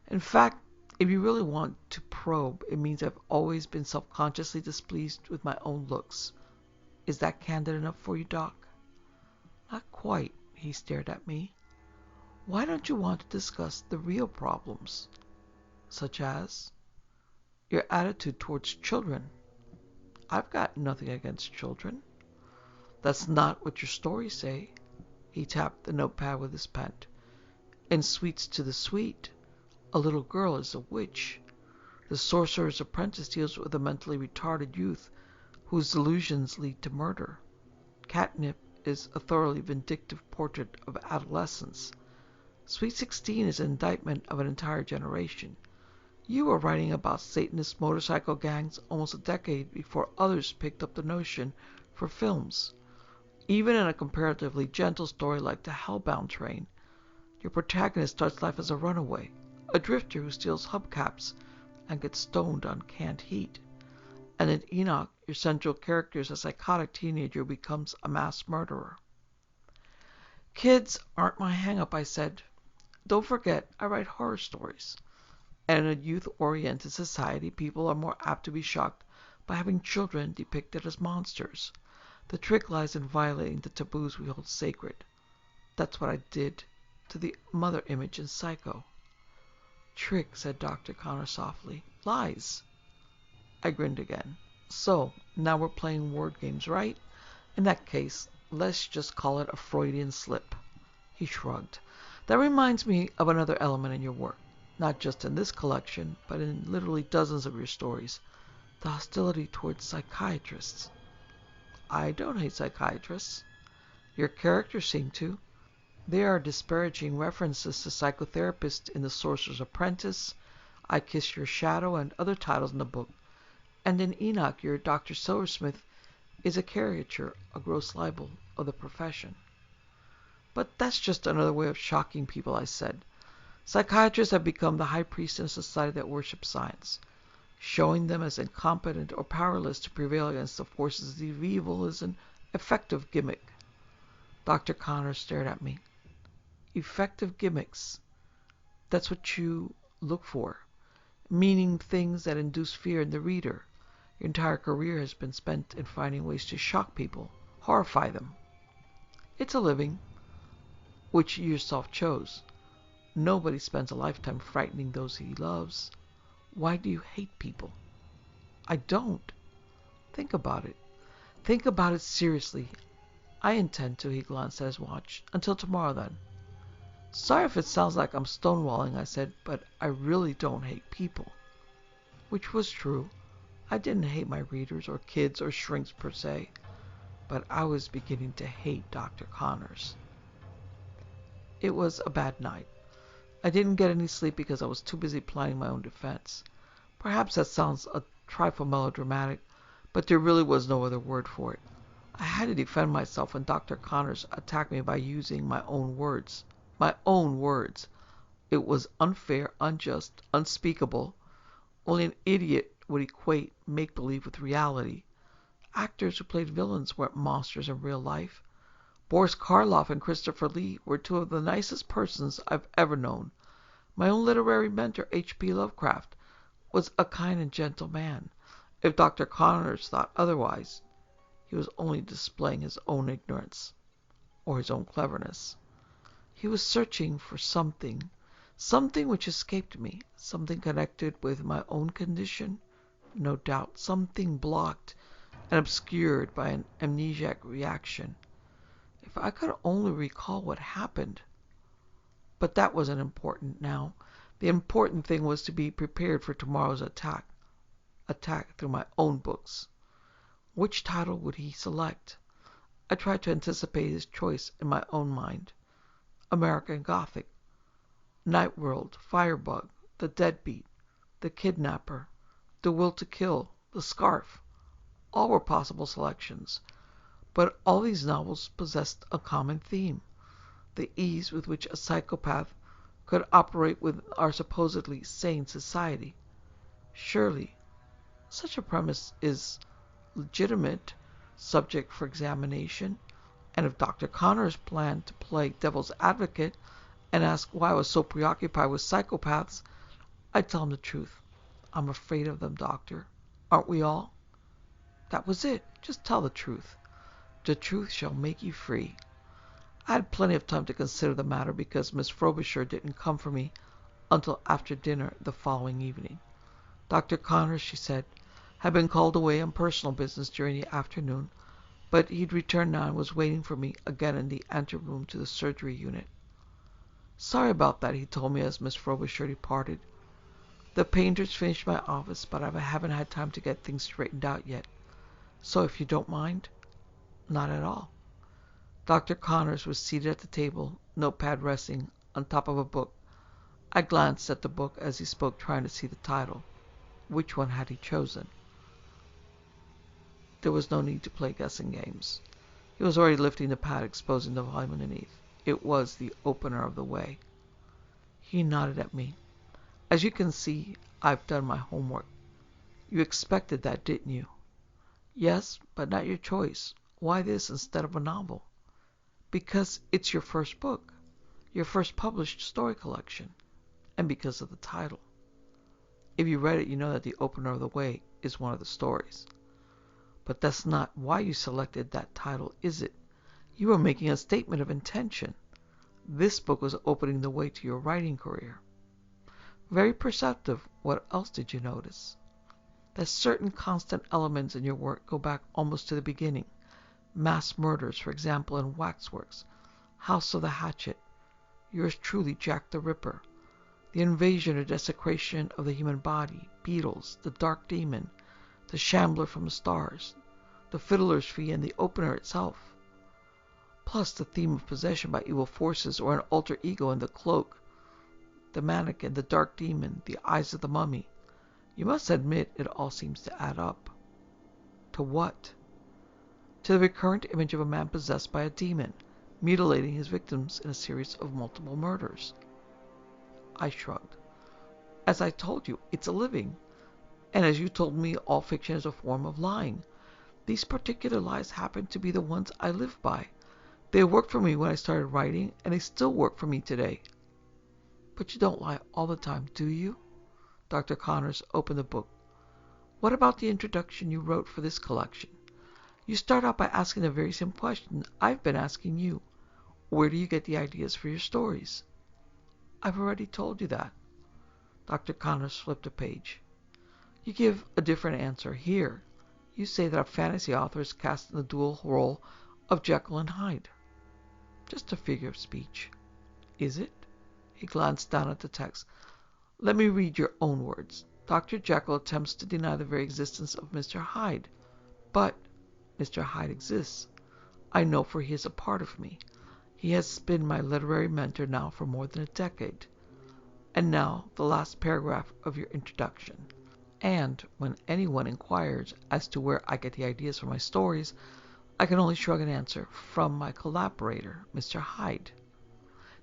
S2: In fact, if you really want to probe, it means I've always been self-consciously displeased with my own looks. Is that candid enough for you, Doc?" "Not quite." He stared at me. "Why don't you want to discuss the real problems?" "Such as?" "Your attitude towards children." "I've got nothing against children." "That's not what your stories say." He tapped the notepad with his pen. "In Sweets to the Sweet, a little girl is a witch. The Sorcerer's Apprentice deals with a mentally retarded youth whose delusions lead to murder. Catnip is a thoroughly vindictive portrait of adolescence. Sweet 16 is an indictment of an entire generation. You were writing about Satanist motorcycle gangs almost a decade before others picked up the notion for films. Even in a comparatively gentle story like The Hellbound Train, your protagonist starts life as a runaway, a drifter who steals hubcaps and gets stoned on canned heat. And in Enoch, your central character is a psychotic teenager who becomes a mass murderer." "Kids aren't my hang-up," I said. "Don't forget, I write horror stories. And in a youth-oriented society, people are more apt to be shocked by having children depicted as monsters. The trick lies in violating the taboos we hold sacred. That's what I did to the mother image in Psycho." "Trick," said Dr. Connor softly. "Lies." I grinned again. "So, now we're playing word games, right? In that case, let's just call it a Freudian slip." He shrugged. "That reminds me of another element in your work. Not just in this collection, but in literally dozens of your stories. The hostility towards psychiatrists." "I don't hate psychiatrists." "Your characters seem to. There are disparaging references to psychotherapists in The Sorcerer's Apprentice, I Kiss Your Shadow, and other titles in the book. And in Enoch, your Dr. Silversmith is a caricature, a gross libel of the profession." "But that's just another way of shocking people," I said. "Psychiatrists have become the high priest in a society that worships science. Showing them as incompetent or powerless to prevail against the forces of evil is an effective gimmick." Dr. Connor stared at me. effective gimmicks. That's what you look for. Meaning things that induce fear in the reader. Your entire career has been spent in finding ways to shock people, horrify them. It's a living, which you yourself chose. Nobody spends a lifetime frightening those he loves. Why do you hate people? I don't. Think about it. Think about it seriously. I intend to, he glanced at his watch. Until tomorrow, then. Sorry if it sounds like I'm stonewalling, I said, but I really don't hate people. Which was true. I didn't hate my readers or kids or shrinks per se, but I was beginning to hate Dr. Connors. It was a bad night. I didn't get any sleep because I was too busy planning my own defense. Perhaps that sounds a trifle melodramatic, but there really was no other word for it. I had to defend myself when Dr. Connors attacked me by using my own words. My own words. It was unfair, unjust, unspeakable. Only an idiot would equate make-believe with reality. Actors who played villains weren't monsters in real life. Boris Karloff and Christopher Lee were two of the nicest persons I've ever known. My own literary mentor, H.P. Lovecraft, was a kind and gentle man. If Dr. Connors thought otherwise, he was only displaying his own ignorance, or his own cleverness. He was searching for something which escaped me, something connected with my own condition, no doubt, something blocked and obscured by an amnesiac reaction. If I could only recall what happened. But that wasn't important now. The important thing was to be prepared for tomorrow's attack through my own books. Which title would he select? I tried to anticipate his choice in my own mind. American Gothic, Night World, Firebug, The Deadbeat, The Kidnapper, The Will to Kill, The Scarf. All were possible selections, but all these novels possessed a common theme, the ease with which a psychopath could operate within our supposedly sane society. Surely, such a premise is legitimate subject for examination, and if Dr. Connors planned to play devil's advocate and ask why I was so preoccupied with psychopaths, I'd tell him the truth. I'm afraid of them, Doctor. Aren't we all? That was it. Just tell the truth. The truth shall make you free. I had plenty of time to consider the matter because Miss Frobisher didn't come for me until after dinner the following evening. Dr. Connors, she said, had been called away on personal business during the afternoon, but he'd returned now and was waiting for me again in the anteroom to the surgery unit. Sorry about that, he told me as Miss Frobisher departed. The painters finished my office, but I haven't had time to get things straightened out yet. So if you don't mind? Not at all. Dr. Connors was seated at the table, notepad resting on top of a book. I glanced at the book as he spoke, trying to see the title. Which one had he chosen? There was no need to play guessing games. He was already lifting the pad, exposing the volume underneath. It was The Opener of the Way. He nodded at me. As you can see, I've done my homework. You expected that, didn't you? Yes, but not your choice. Why this instead of a novel? Because it's your first book, your first published story collection, and because of the title. If you read it, you know that The Opener of the Way is one of the stories. But that's not why you selected that title, is it? You were making a statement of intention. This book was opening the way to your writing career. Very perceptive. What else did you notice? That certain constant elements in your work go back almost to the beginning. Mass murders, for example, in Waxworks, House of the Hatchet, yours truly, Jack the Ripper, the invasion or desecration of the human body, Beatles, the Dark Demon, the Shambler from the Stars, the Fiddler's Fee, and the Opener itself. Plus the theme of possession by evil forces or an alter ego in the Cloak, the Mannequin, the Dark Demon, the Eyes of the Mummy. You must admit it all seems to add up. To what? To the recurrent image of a man possessed by a demon, mutilating his victims in a series of multiple murders. I shrugged. As I told you, it's a living. And as you told me, all fiction is a form of lying. These particular lies happen to be the ones I live by. They worked for me when I started writing, and they still work for me today. But you don't lie all the time, do you? Dr. Connors opened the book. What about the introduction you wrote for this collection? You start out by asking the very same question I've been asking you. Where do you get the ideas for your stories? I've already told you that. Dr. Connors flipped a page. You give a different answer here. You say that a fantasy author is cast in the dual role of Jekyll and Hyde. Just a figure of speech. Is it? He glanced down at the text. Let me read your own words. Dr. Jekyll attempts to deny the very existence of Mr. Hyde. But Mr. Hyde exists. I know, for he is a part of me. He has been my literary mentor now for more than a decade. And now the last paragraph of your introduction. And when anyone inquires as to where I get the ideas for my stories, I can only shrug and answer, from my collaborator, Mr. Hyde.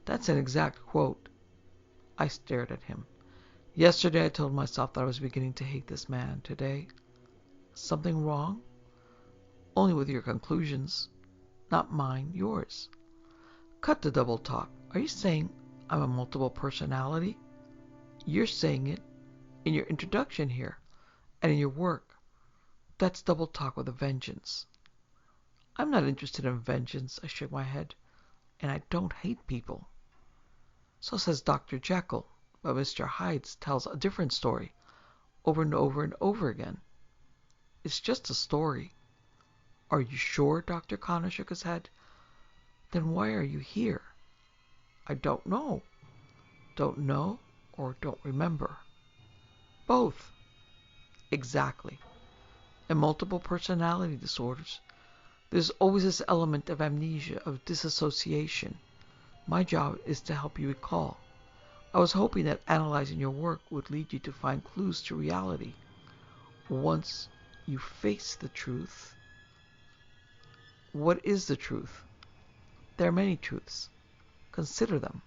S2: That's an exact quote. I stared at him. Yesterday I told myself that I was beginning to hate this man. Today, something wrong? Only with your conclusions. Not mine, yours. Cut the double talk. Are you saying I'm a multiple personality? You're saying it in your introduction here, and in your work. That's double talk with a vengeance. I'm not interested in vengeance, I shook my head, and I don't hate people. So says Dr. Jekyll, but Mr. Hyde tells a different story, over and over and over again. It's just a story. Are you sure? Dr. Connor shook his head. Then why are you here? I don't know. Don't know or don't remember? Both. Exactly. In multiple personality disorders, there's always this element of amnesia, of disassociation. My job is to help you recall. I was hoping that analyzing your work would lead you to find clues to reality. Once you face the truth. What is the truth? There are many truths. Consider them.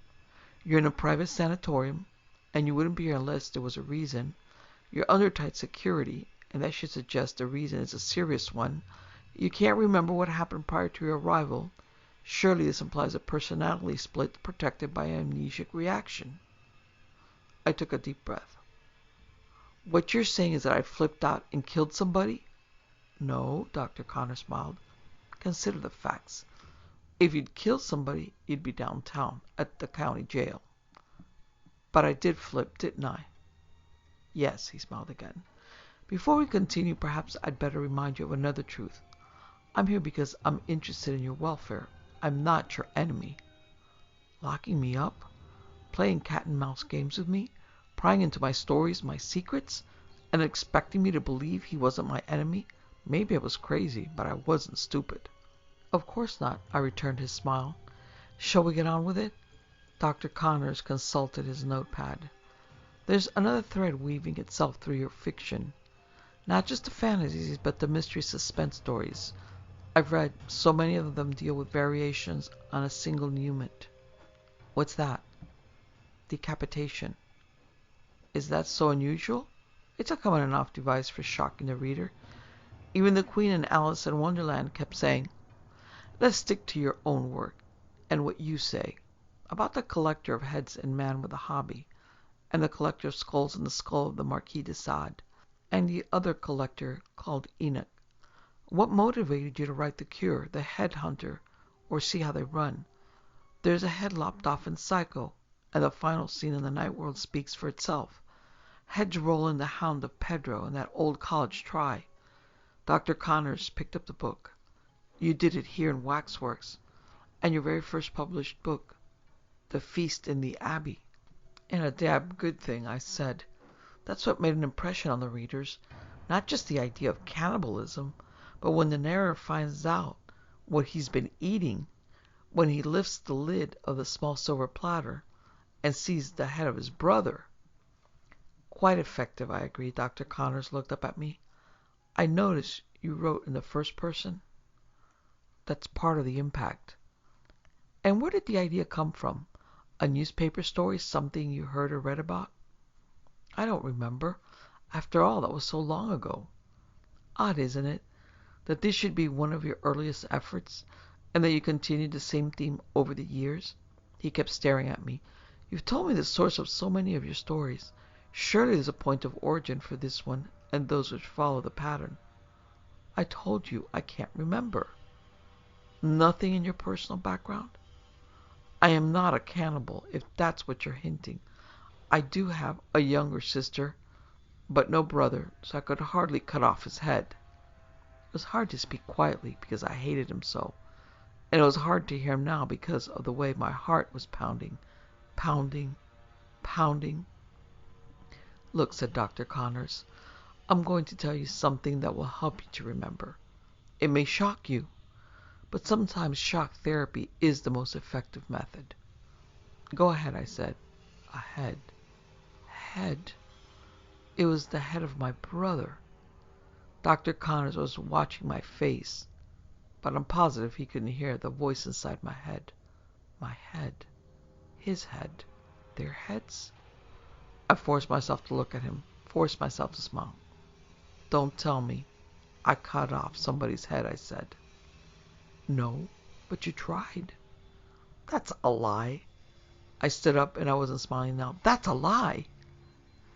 S2: You're in a private sanatorium, and you wouldn't be here unless there was a reason. You're under tight security, and that should suggest the reason is a serious one. You can't remember what happened prior to your arrival. Surely this implies a personality split protected by an amnesic reaction. I took a deep breath. What you're saying is that I flipped out and killed somebody? No, Dr. Connor smiled. Consider the facts. If you'd killed somebody, you'd be downtown at the county jail. But I did flip, didn't I? Yes, he smiled again. Before we continue, perhaps I'd better remind you of another truth. I'm here because I'm interested in your welfare. I'm not your enemy. Locking me up? Playing cat and mouse games with me? Prying into my stories, my secrets? And expecting me to believe he wasn't my enemy? Maybe I was crazy, but I wasn't stupid. Of course not, I returned his smile. Shall we get on with it? Dr. Connors consulted his notepad. There's another thread weaving itself through your fiction. Not just the fantasies, but the mystery suspense stories. I've read so many of them deal with variations on a single nument. What's that? Decapitation. Is that so unusual? It's a common enough device for shocking the reader. Even the Queen in Alice in Wonderland kept saying, let's stick to your own work and what you say about the collector of heads and man with a hobby, and the collector of skulls and the skull of the Marquis de Sade, and the other collector called Enoch. What motivated you to write The Cure, The Headhunter, or See How They Run? There's a head lopped off in Psycho, and the final scene in The Night World speaks for itself. Heads roll in The Hound of Pedro and that old college try. Dr. Connors picked up the book. You did it here in Waxworks, and your very first published book, The Feast in the Abbey. And a damn good thing, I said. That's what made an impression on the readers. Not just the idea of cannibalism, but when the narrator finds out what he's been eating, when he lifts the lid of the small silver platter and sees the head of his brother. Quite effective, I agreed. Dr. Connors looked up at me. I noticed you wrote in the first person. That's part of the impact. And where did the idea come from? A newspaper story, something you heard or read about? I don't remember. After all, that was so long ago. Odd, isn't it, that this should be one of your earliest efforts, And then you continued the same theme over the years? He kept staring at me. You've told me the source of so many of your stories. Surely there's a point of origin for this one and those which follow the pattern. I told you I can't remember. Nothing in your personal background? I am not a cannibal, if that's what you're hinting. I do have a younger sister, but no brother, so I could hardly cut off his head. It was hard to speak quietly because I hated him so, and it was hard to hear him now because of the way my heart was pounding, pounding, pounding. Look, said Dr. Connors, I'm going to tell you something that will help you to remember. It may shock you, but sometimes shock therapy is the most effective method. Go ahead, I said. A head. Head. It was the head of my brother. Dr. Connors was watching my face, but I'm positive he couldn't hear the voice inside my head. My head. His head. Their heads? I forced myself to look at him, forced myself to smile. Don't tell me I cut off somebody's head, I said. No, but you tried. That's a lie. I stood up and I wasn't smiling now. That's a lie.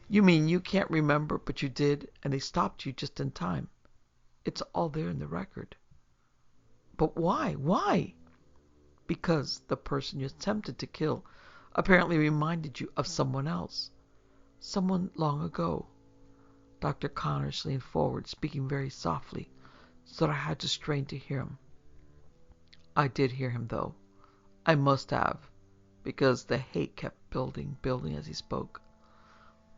S2: You mean you can't remember, but you did, and they stopped you just in time. It's all there in the record. But why? Why? Because the person you attempted to kill apparently reminded you of someone else. Someone long ago. Dr. Connors leaned forward, speaking very softly, so that I had to strain to hear him. I did hear him, though. I must have, because the hate kept building as he spoke.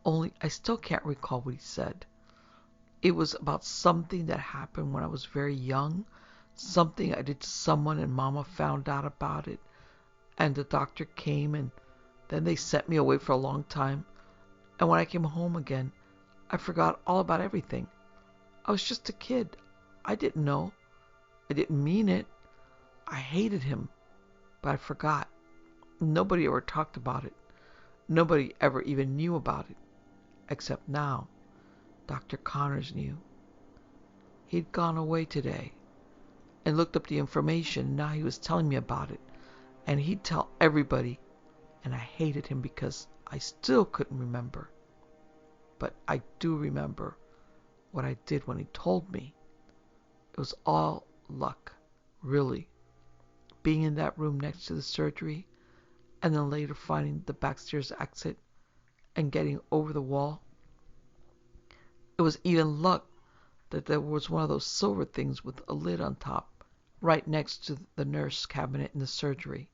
S2: Only I still can't recall what he said. It was about something that happened when I was very young, something I did to someone and Mama found out about it, and the doctor came and then they sent me away for a long time, and when I came home again, I forgot all about everything. I was just a kid. I didn't know. I didn't mean it. I hated him, but I forgot. Nobody ever talked about it. Nobody ever even knew about it, except now. Dr. Connors knew. He'd gone away today and looked up the information, and now he was telling me about it, and he'd tell everybody, and I hated him because I still couldn't remember. But I do remember what I did when he told me. It was all luck, really. Being in that room next to the surgery, and then later finding the backstairs exit and getting over the wall. It was even luck that there was one of those silver things with a lid on top, right next to the nurse cabinet in the surgery.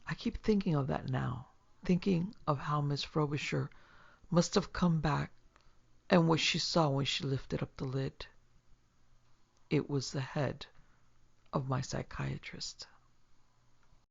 S2: I keep thinking of that now, thinking of how Miss Frobisher must have come back and what she saw when she lifted up the lid. It was the head of my psychiatrist.